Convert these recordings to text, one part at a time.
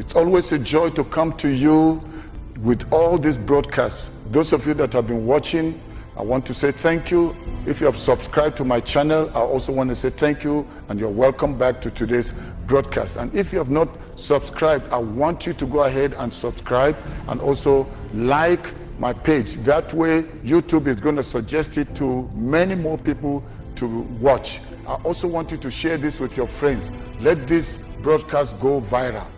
It's always a joy to come to you with all these broadcasts. Those of you that have been watching, I want to say thank you. If you have subscribed to my channel, I also want to say thank you and you're welcome back to today's broadcast. And if you have not subscribed, I want you to go ahead and subscribe and also like my page. That way, YouTube is going to suggest it to many more people to watch. I also want you to share this with your friends. Let this broadcast go viral.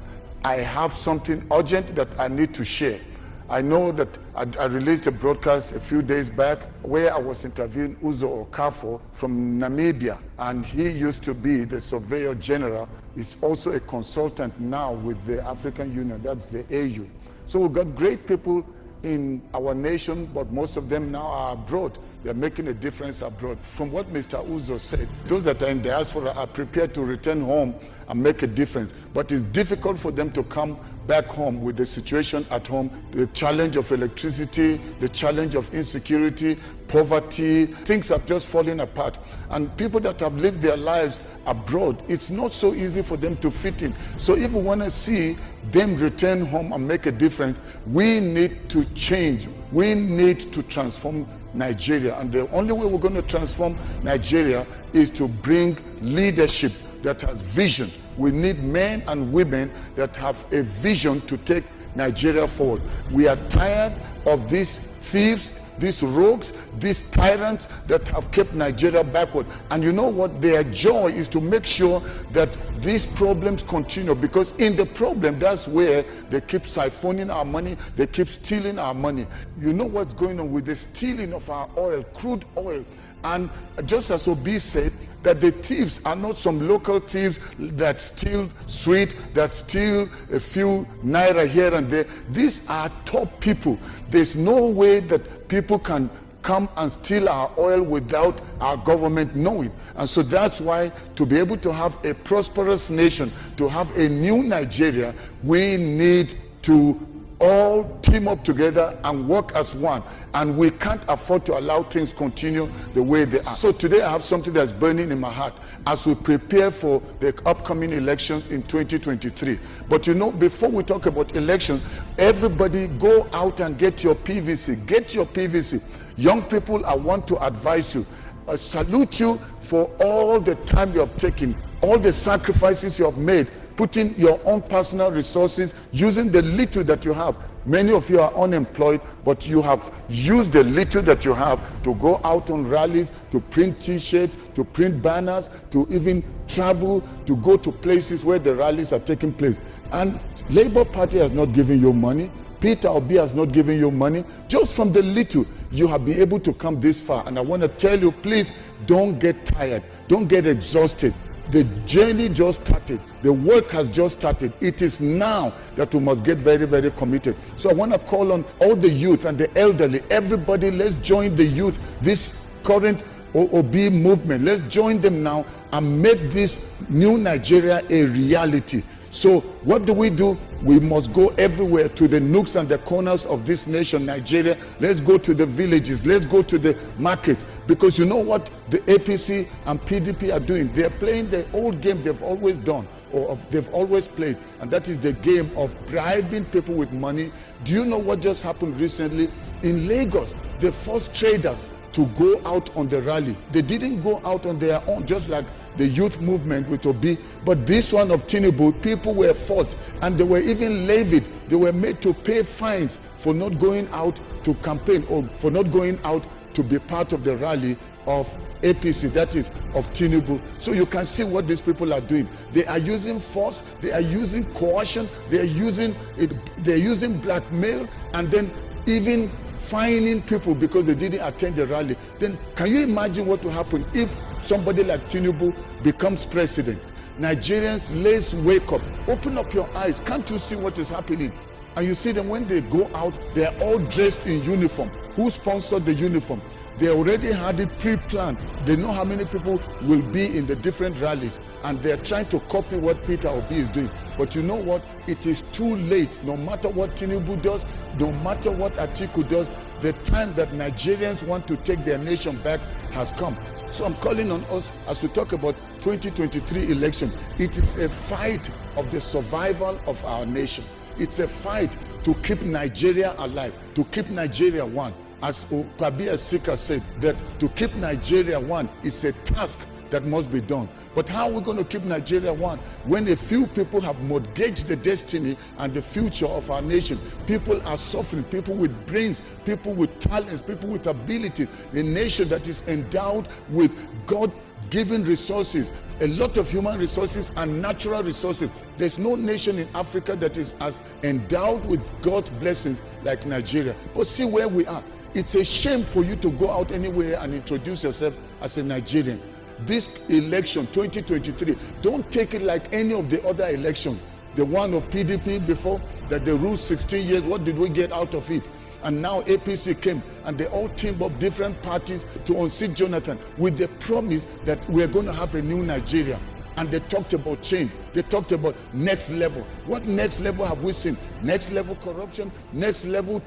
I have something urgent that I need to share. I know that I released a broadcast a few days back where I was interviewing Uzo Okafo from Namibia, and he used to be the Surveyor General. He's also a consultant now with the African Union, that's the AU. So we've got great people in our nation, but most of them now are abroad. They're making a difference abroad. From what Mr. Uzo said, those that are in diaspora are prepared to return home and make a difference. But it's difficult for them to come back home with the situation at home, the challenge of electricity, the challenge of insecurity, poverty. Things are just falling apart. And people that have lived their lives abroad, it's not so easy for them to fit in. So if we want to see them return home and make a difference, we need to change. We need to transform Nigeria. And the only way we're going to transform Nigeria is to bring leadership that has vision. We need men and women that have a vision to take Nigeria forward. We are tired of these thieves, these rogues, these tyrants that have kept Nigeria backward. And you know what? Their joy is to make sure that these problems continue, because in the problem, that's where they keep siphoning our money, they keep stealing our money. You know what's going on with the stealing of our oil, crude oil. And just as Obi said, that the thieves are not some local thieves that steal sweet, that steal a few naira here and there. These are top people. There's no way that people can come and steal our oil without our government knowing. And so that's why, to be able to have a prosperous nation, to have a new Nigeria, we need to all team up together and work as one. And we can't afford to allow things continue the way they are. So today I have something that's burning in my heart as we prepare for the upcoming elections in 2023. But you know, before we talk about elections, everybody go out and get your PVC. Get your PVC. Young people, I want to advise you. I salute you for all the time you have taken, all the sacrifices you have made, putting your own personal resources, using the little that you have. Many of you are unemployed, but you have used the little that you have to go out on rallies, to print t-shirts, to print banners, to even travel, to go to places where the rallies are taking place. And Labour Party has not given you money. Peter Obi has not given you money. Just from the little, you have been able to come this far. And I want to tell you, please don't get tired. Don't get exhausted. The journey just started. The work has just started. It is now that we must get very, very committed. So I want to call on all the youth and the elderly, everybody, let's join the youth, this current OB movement. Let's join them now and make this new Nigeria a reality. So what do? We must go everywhere, to the nooks and the corners of this nation, Nigeria. Let's go to the villages. Let's go to the markets. Because you know what the APC and PDP are doing? They're playing the old game they've always done, or they've always played. And that is the game of bribing people with money. Do you know what just happened recently? In Lagos, they forced traders to go out on the rally. They didn't go out on their own, just like the youth movement with Obi. But this one of Tinubu, people were forced, and they were even levied. They were made to pay fines for not going out to campaign, or for not going out to be part of the rally of APC, that is of Tinubu. So you can see what these people are doing. They are using force, they are using coercion, they are using blackmail, and then even fining people because they didn't attend the rally. Then can you imagine what will happen if somebody like Tinubu becomes president? Nigerians, let's wake up. Open up your eyes. Can't you see what is happening? And you see them when they go out, they are all dressed in uniform. Who sponsored the uniform? They already had it pre-planned. They know how many people will be in the different rallies, and they're trying to copy what Peter Obi is doing. But you know what? It is too late. No matter what Tinubu does, no matter what Atiku does, the time that Nigerians want to take their nation back has come. So I'm calling on us as we talk about 2023 election. It is a fight of the survival of our nation. It's a fight to keep Nigeria alive, to keep Nigeria one. As Kwabia Sika said, that to keep Nigeria one is a task that must be done. But how are we going to keep Nigeria one when a few people have mortgaged the destiny and the future of our nation? People are suffering, people with brains, people with talents, people with ability, a nation that is endowed with God-given resources, a lot of human resources and natural resources. There's no nation in Africa that is as endowed with God's blessings like Nigeria. But see where we are. It's a shame for you to go out anywhere and introduce yourself as a Nigerian. This election 2023, don't take it like any of the other elections. The one of PDP before, that they ruled 16 years, what did we get out of it? And now APC came and they all teamed up different parties to unseat Jonathan with the promise that we're going to have a new Nigeria. And they talked about change. They talked about next level. What next level have we seen? Next level corruption, next level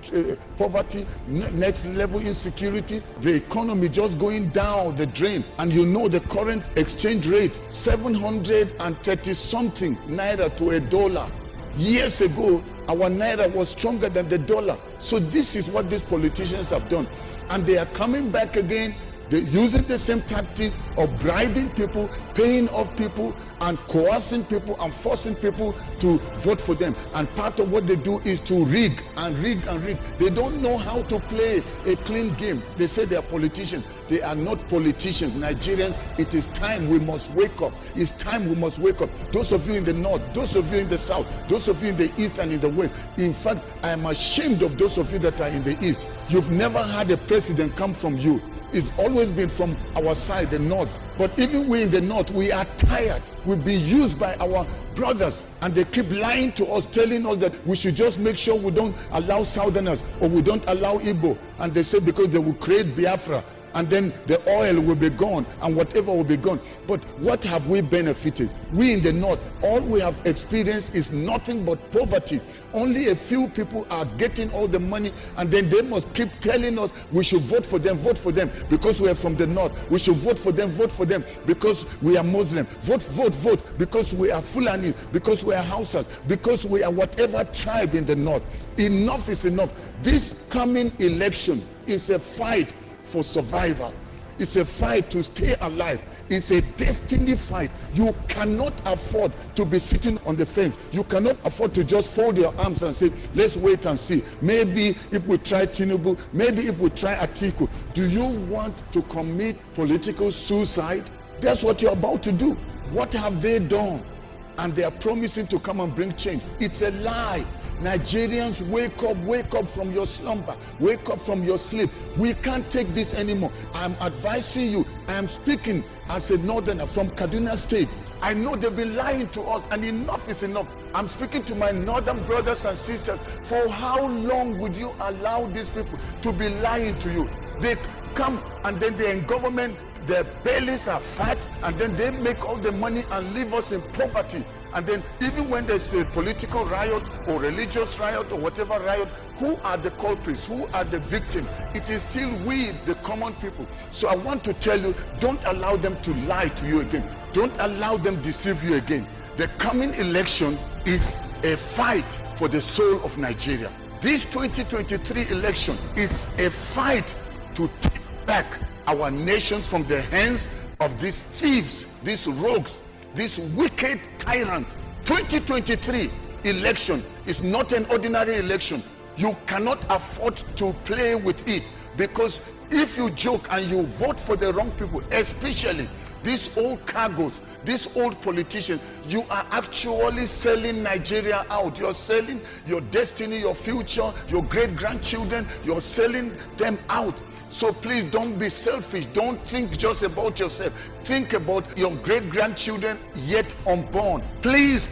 poverty, next level insecurity. The economy just going down the drain. And you know the current exchange rate, 730 something naira to a dollar. Years ago, our naira was stronger than the dollar. So this is what these politicians have done. And they are coming back again. They're using the same tactics of bribing people, paying off people, and coercing people and forcing people to vote for them. And part of what they do is to rig and rig and rig. They don't know how to play a clean game. They say they are politicians. They are not politicians. Nigerians, it is time we must wake up. It's time we must wake up. Those of you in the north, those of you in the south, those of you in the east and in the west. In fact, I am ashamed of those of you that are in the east. You've never had a president come from you. It's always been from our side, the north. But even we in the north, we are tired. We've been used by our brothers and they keep lying to us, telling us that we should just make sure we don't allow Southerners or we don't allow Igbo. And they say because they will create Biafra and then the oil will be gone and whatever will be gone. But what have we benefited? We in the north, all we have experienced is nothing but poverty. Only a few people are getting all the money and then they must keep telling us we should vote for them because we are from the north. We should vote for them because we are Muslim. Vote because we are Fulani, because we are Hausas, because we are whatever tribe in the north. Enough is enough. This coming election is a fight for survival. It's a fight to stay alive. It's a destiny fight. You cannot afford to be sitting on the fence. You cannot afford to just fold your arms and say, let's wait and see. Maybe if we try Tinubu, maybe if we try Atiku. Do you want to commit political suicide? That's what you're about to do. What have they done? And they are promising to come and bring change. It's a lie. Nigerians, wake up from your slumber, wake up from your sleep. We can't take this anymore. I'm advising you. I am speaking as a northerner from Kaduna State. I know they've been lying to us and enough is enough. I'm speaking to my northern brothers and sisters. For how long would you allow these people to be lying to you? They come and then they're in government, their bellies are fat, and then they make all the money and leave us in poverty. And then even when there's a political riot or religious riot or whatever riot, who are the culprits? Who are the victims? It is still we, the common people. So I want to tell you, don't allow them to lie to you again. Don't allow them deceive you again. The coming election is a fight for the soul of Nigeria. This 2023 election is a fight to take back our nation from the hands of these thieves, these rogues, these wicked tyrants. 2023 election is not an ordinary election. You cannot afford to play with it, because if you joke and you vote for the wrong people, especially these old cargoes, these old politicians, you are actually selling Nigeria out. You're selling your destiny, your future, your great-grandchildren, you're selling them out. So please don't be selfish. Don't think just about yourself. Think about your great-grandchildren yet unborn. Please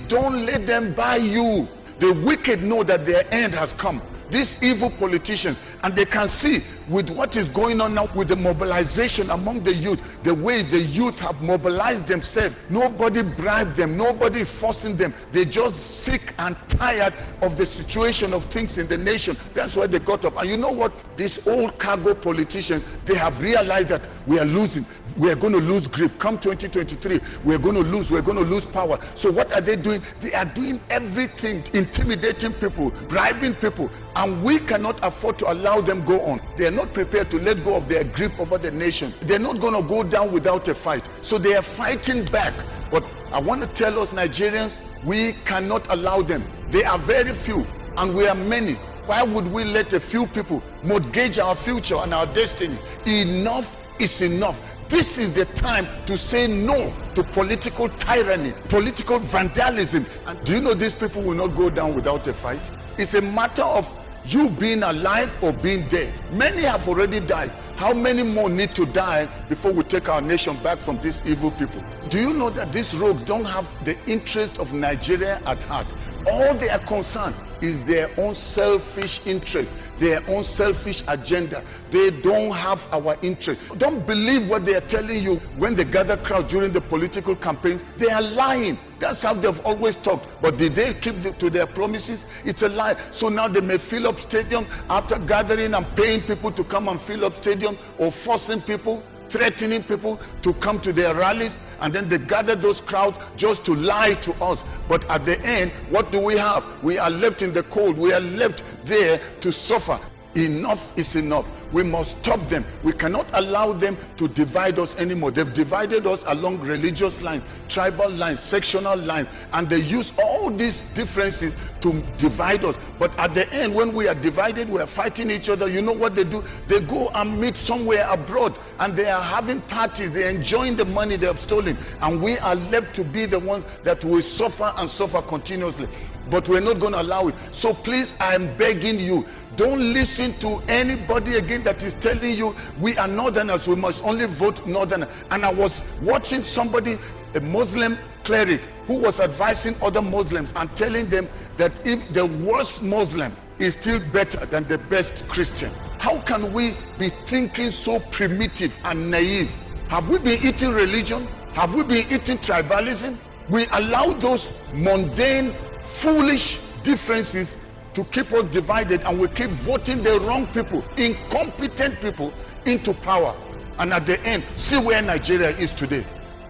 don't let them buy you. The wicked know that their end has come. These evil politicians, And they can see with what is going on now with the mobilization among the youth, the way the youth have mobilized themselves. Nobody bribed them. Nobody is forcing them. They're just sick and tired of the situation of things in the nation. That's why they got up. And you know what? These old cargo politicians, they have realized that we are losing. We are going to lose grip. Come 2023, we're going to lose power. So what are they doing? They are doing everything, intimidating people, bribing people, and we cannot afford to allow them go on. They are not prepared to let go of their grip over the nation. They're not going to go down without a fight. So they are fighting back. But I want to tell us Nigerians, we cannot allow them. They are very few and we are many. Why would we let a few people mortgage our future and our destiny? Enough is enough. This is the time to say no to political tyranny, political vandalism. And do you know these people will not go down without a fight? It's a matter of you being alive or being dead. Many have already died. How many more need to die before we take our nation back from these evil people? Do you know that these rogues don't have the interest of Nigeria at heart? All they are concerned is their own selfish interest, their own selfish agenda. They don't have our interest. Don't believe what they are telling you when they gather crowds during the political campaigns. They are lying. That's how they've always talked. But did they keep to their promises? It's a lie. So now they may fill up stadium after gathering and paying people to come and fill up stadium, or forcing people, threatening people to come to their rallies, and then they gather those crowds just to lie to us. But at the end, what do we have? We are left in the cold. We are left there to suffer. Enough is enough. We must stop them. We cannot allow them to divide us anymore. They've divided us along religious lines, tribal lines, sectional lines, and they use all these differences to divide us. But at the end, when we are divided, we are fighting each other. You know what they do? They go and meet somewhere abroad, and they are having parties. They are enjoying the money they have stolen, and we are left to be the ones that will suffer and suffer continuously. But we're not going to allow it. So please, I am begging you, don't listen to anybody again that is telling you we are Northerners, we must only vote Northerners. And I was watching somebody, a Muslim cleric, who was advising other Muslims and telling them that if the worst Muslim is still better than the best Christian. How can we be thinking so primitive and naive? Have we been eating religion? Have we been eating tribalism? We allow those mundane, foolish differences to keep us divided, and we keep voting the wrong people, incompetent people, into power. And at the end, see where Nigeria is today.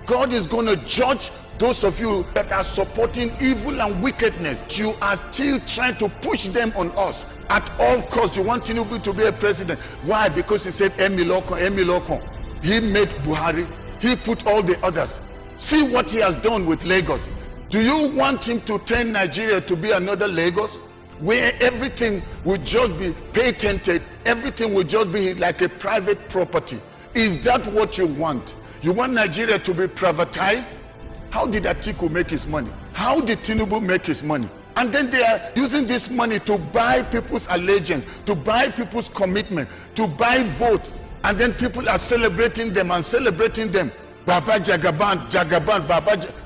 God is going to judge those of you that are supporting evil and wickedness. You are still trying to push them on us at all costs. You want Tinubu to be a president. Why? Because he said Emilokon. He made Buhari. He put all the others. See what he has done with Lagos. Do you want him to turn Nigeria to be another Lagos, where everything will just be patented, everything will just be like a private property? Is that what you want? You want Nigeria to be privatized? How did Atiku make his money? How did Tinubu make his money? And then they are using this money to buy people's allegiance, to buy people's commitment, to buy votes. And then people are celebrating them and celebrating them. Baba Jagaban,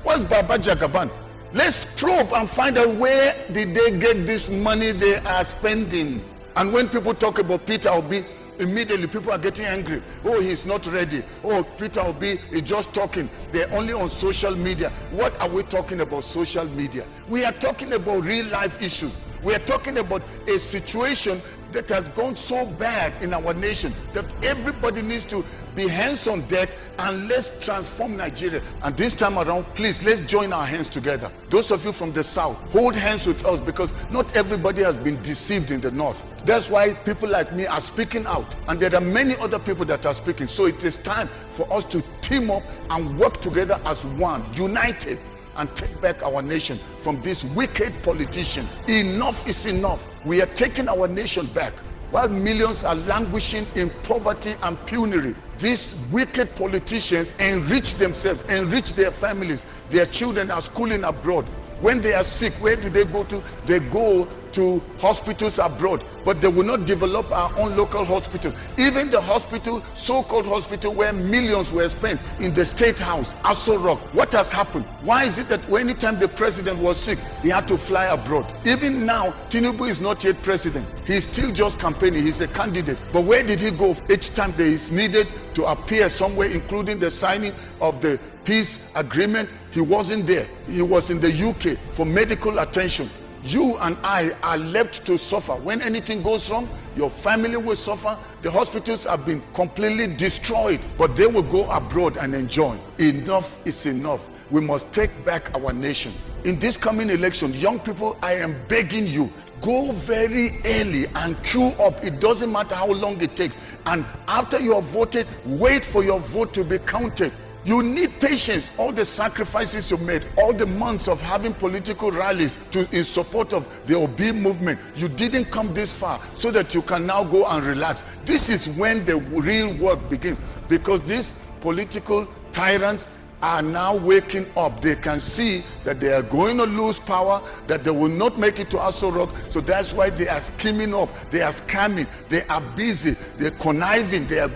what's Baba Jagaban? Let's probe and find out where did they get this money they are spending. And when people talk about Peter Obi, immediately people are getting angry. Oh, he's not ready. Oh, Peter Obi is just talking. They're only on social media. What are we talking about social media? We are talking about real life issues. We are talking about a situation that has gone so bad in our nation that everybody needs to be hands on deck, and let's transform Nigeria. And this time around, please, let's join our hands together. Those of you from the south, hold hands with us, because not everybody has been deceived in the north. That's why people like me are speaking out, and there are many other people that are speaking. So it is time for us to team up and work together as one, united, and take back our nation from these wicked politicians. Enough is enough. We are taking our nation back. While millions are languishing in poverty and penury, these wicked politicians enrich themselves, enrich their families. Their children are schooling abroad. When they are sick, where do they go to? They go to hospitals abroad, but they will not develop our own local hospitals. Even the hospital, so-called hospital, where millions were spent in the State House, Aso Rock, what has happened? Why is it that anytime the president was sick, he had to fly abroad? Even now, Tinubu is not yet president. He's still just campaigning. He's a candidate. But where did he go each time there is needed to appear somewhere, including the signing of the peace agreement? He wasn't there. He was in the UK for medical attention. You and I are left to suffer. When anything goes wrong, your family will suffer. The hospitals have been completely destroyed, but they will go abroad and enjoy. Enough is enough. We must take back our nation. In this coming election, young people, I am begging you, go very early and queue up. It doesn't matter how long it takes. And after you have voted, wait for your vote to be counted. You need patience. All the sacrifices you made, all the months of having political rallies in support of the Obi movement, you didn't come this far so that you can now go and relax. This is when the real work begins, because these political tyrants are now waking up. They can see that they are going to lose power, that they will not make it to Aso Rock. So that's why they are scheming up, they are scamming, they are busy, they're conniving, they are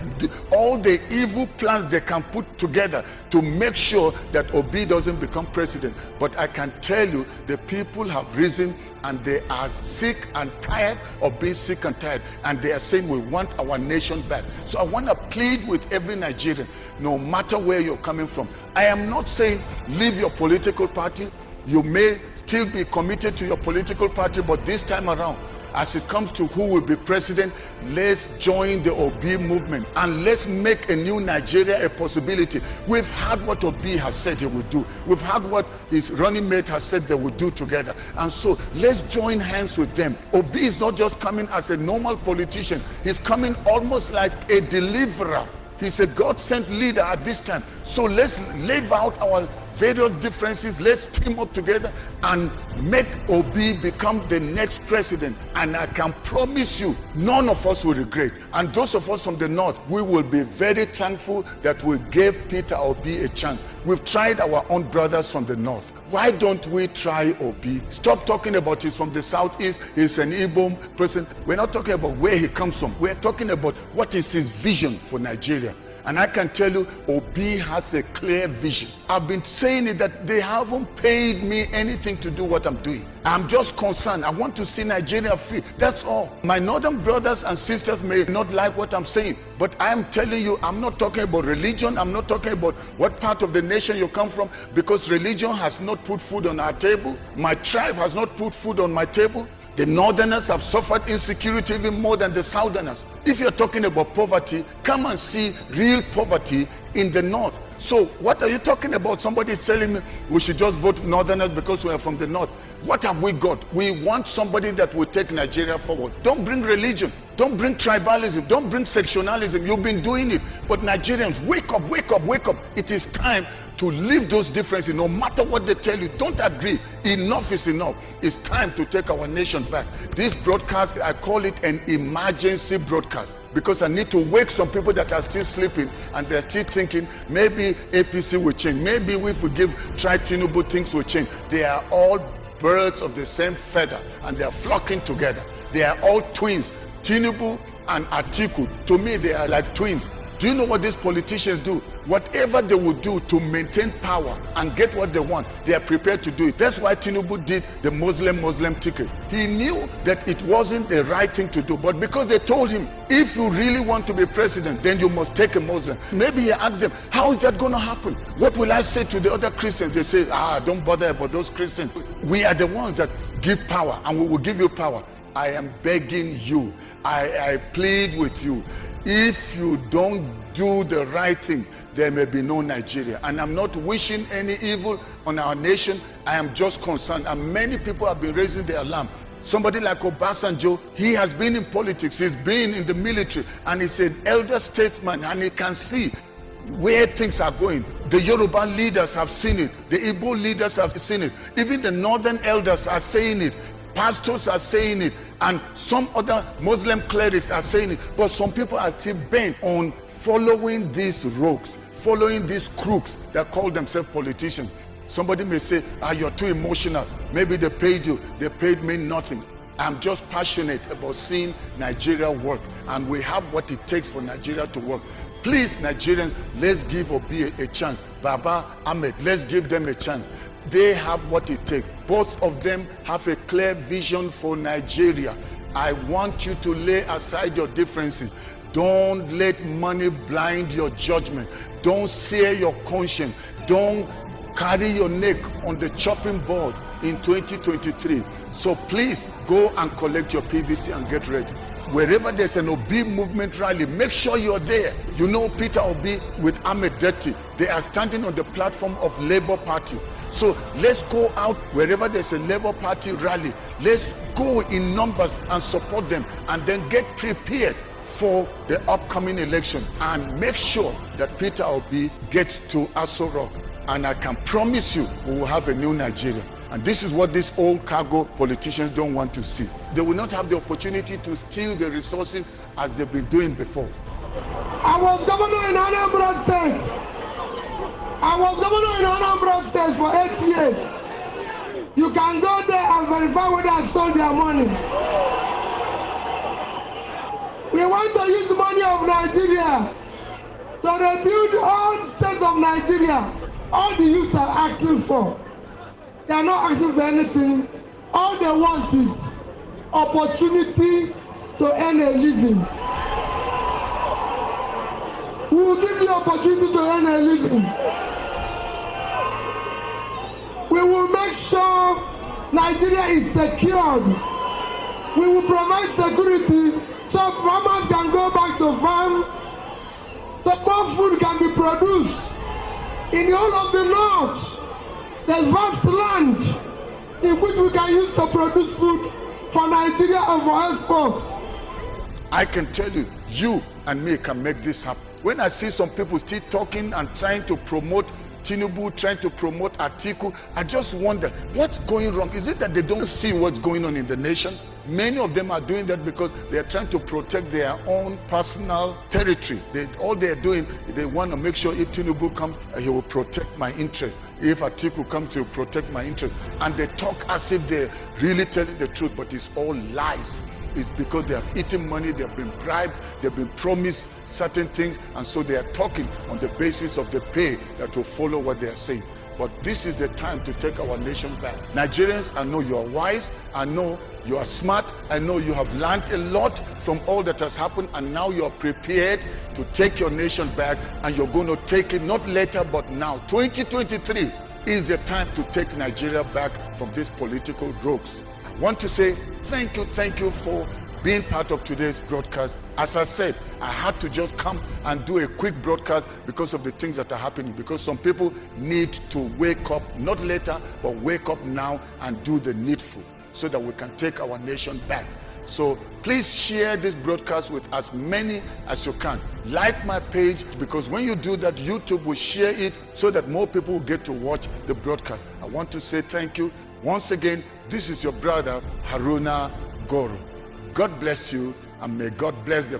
all the evil plans they can put together to make sure that Obi doesn't become president. But I can tell you, the people have risen and they are sick and tired of being sick and tired, and they are saying we want our nation back. So I want to plead with every Nigerian, no matter where you're coming from. I am not saying leave your political party. You may still be committed to your political party, but this time around, as it comes to who will be president, let's join the Obi movement and let's make a new Nigeria a possibility. We've had what Obi has said he would do. We've had what his running mate has said they would do together. And so let's join hands with them. Obi is not just coming as a normal politician. He's coming almost like a deliverer. He's a God-sent leader at this time. So let's leave out our various differences. Let's team up together and make Obi become the next president. And I can promise you, none of us will regret. And those of us from the north, we will be very thankful that we gave Peter Obi a chance. We've tried our own brothers from the north. Why don't we try Obi? Stop talking about he's from the southeast, he's an Igbo person. We're not talking about where he comes from. We're talking about what is his vision for Nigeria. And I can tell you, Obi has a clear vision. I've been saying it that they haven't paid me anything to do what I'm doing. I'm just concerned. I want to see Nigeria free. That's all. My northern brothers and sisters may not like what I'm saying, but I'm telling you, I'm not talking about religion. I'm not talking about what part of the nation you come from, because religion has not put food on our table. My tribe has not put food on my table. The northerners have suffered insecurity even more than the southerners. If you're talking about poverty, come and see real poverty in the north. So what are you talking about? Somebody is telling me we should just vote northerners because we are from the north. What have we got? We want somebody that will take Nigeria forward. Don't bring religion. Don't bring tribalism. Don't bring sectionalism. You've been doing it. But Nigerians, wake up, wake up, wake up. It is time to leave those differences. No matter what they tell you, don't agree. Enough is enough. It's time to take our nation back. This broadcast, I call it an emergency broadcast, because I need to wake some people that are still sleeping and they're still thinking maybe APC will change. Maybe if we give tinubu, things will change. They are all birds of the same feather and they are flocking together. They are all twins. Tinubu and Atiku, to me, they are like twins. Do you know what these politicians do? Whatever they will do to maintain power and get what they want, they are prepared to do it. That's why Tinubu did the Muslim ticket. He knew that it wasn't the right thing to do, but because they told him, if you really want to be president, then you must take a Muslim. Maybe he asked them, how is that going to happen? What will I say to the other Christians? They say, don't bother about those Christians. We are the ones that give power, and we will give you power. I am begging you. I plead with you. If you don't do the right thing, there may be no Nigeria. And I'm not wishing any evil on our nation. I am just concerned. And many people have been raising the alarm. Somebody like Obasanjo, he has been in politics. He's been in the military. And he's an elder statesman. And he can see where things are going. The Yoruba leaders have seen it. The Igbo leaders have seen it. Even the northern elders are saying it. Pastors are saying it, and some other Muslim clerics are saying it, but some people are still bent on following these rogues, following these crooks that call themselves politicians. Somebody may say, you're too emotional. Maybe they paid you. They paid me nothing. I'm just passionate about seeing Nigeria work, and we have what it takes for Nigeria to work. Please, Nigerians, let's give Obi a chance. Baba, Ahmed, let's give them a chance. They have what it takes. Both of them have a clear vision for Nigeria. I want you to lay aside your differences. Don't let money blind your judgment. Don't sear your conscience. Don't carry your neck on the chopping board in 2023. So please go and collect your PVC and get ready. Wherever there's an Obi movement rally, make sure you're there. You know Peter Obi with Ahmed Detti, they are standing on the platform of Labour Party. So let's go out wherever there's a Labour Party rally. Let's go in numbers and support them, and then get prepared for the upcoming election, and make sure that Peter Obi gets to Aso Rock. And I can promise you we will have a new Nigeria. And this is what these old cargo politicians don't want to see. They will not have the opportunity to steal the resources as they've been doing before. I was governor in Anambra State. For 8 years. You can go there and verify whether I stole their money. We want to use the money of Nigeria to rebuild all states of Nigeria. All the youths are asking for. They are not asking for anything. All they want is opportunity to earn a living. We will give you opportunity to earn a living. We will make sure Nigeria is secured. We will provide security so farmers can go back to farm, so more food can be produced. In the whole of the north, there's vast land in which we can use to produce food for Nigeria and for export. I can tell you, you and me can make this happen. When I see some people still talking and trying to promote Tinubu, trying to promote Atiku, I just wonder, what's going wrong? Is it that they don't see what's going on in the nation? Many of them are doing that because they are trying to protect their own personal territory. All they are doing, they want to make sure if Tinubu comes, he will protect my interest. If Atiku comes, he will protect my interest. And they talk as if they're really telling the truth, but it's all lies. It's because they have eaten money, they have been bribed, they've been promised certain things, and so they are talking on the basis of the pay that will follow what they are saying. But this is the time to take our nation back. Nigerians, I know you are wise, I know you are smart, I know you have learned a lot from all that has happened, and now you are prepared to take your nation back, and you're going to take it not later but now. 2023 is the time to take Nigeria back from these political rogues. I want to say thank you for being part of today's broadcast. As I said, I had to just come and do a quick broadcast because of the things that are happening, because some people need to wake up, not later, but wake up now and do the needful so that we can take our nation back. So please share this broadcast with as many as you can. Like my page, because when you do that, YouTube will share it so that more people will get to watch the broadcast. I want to say thank you. Once again, this is your brother, Haruna Goro. God bless you, and may God bless the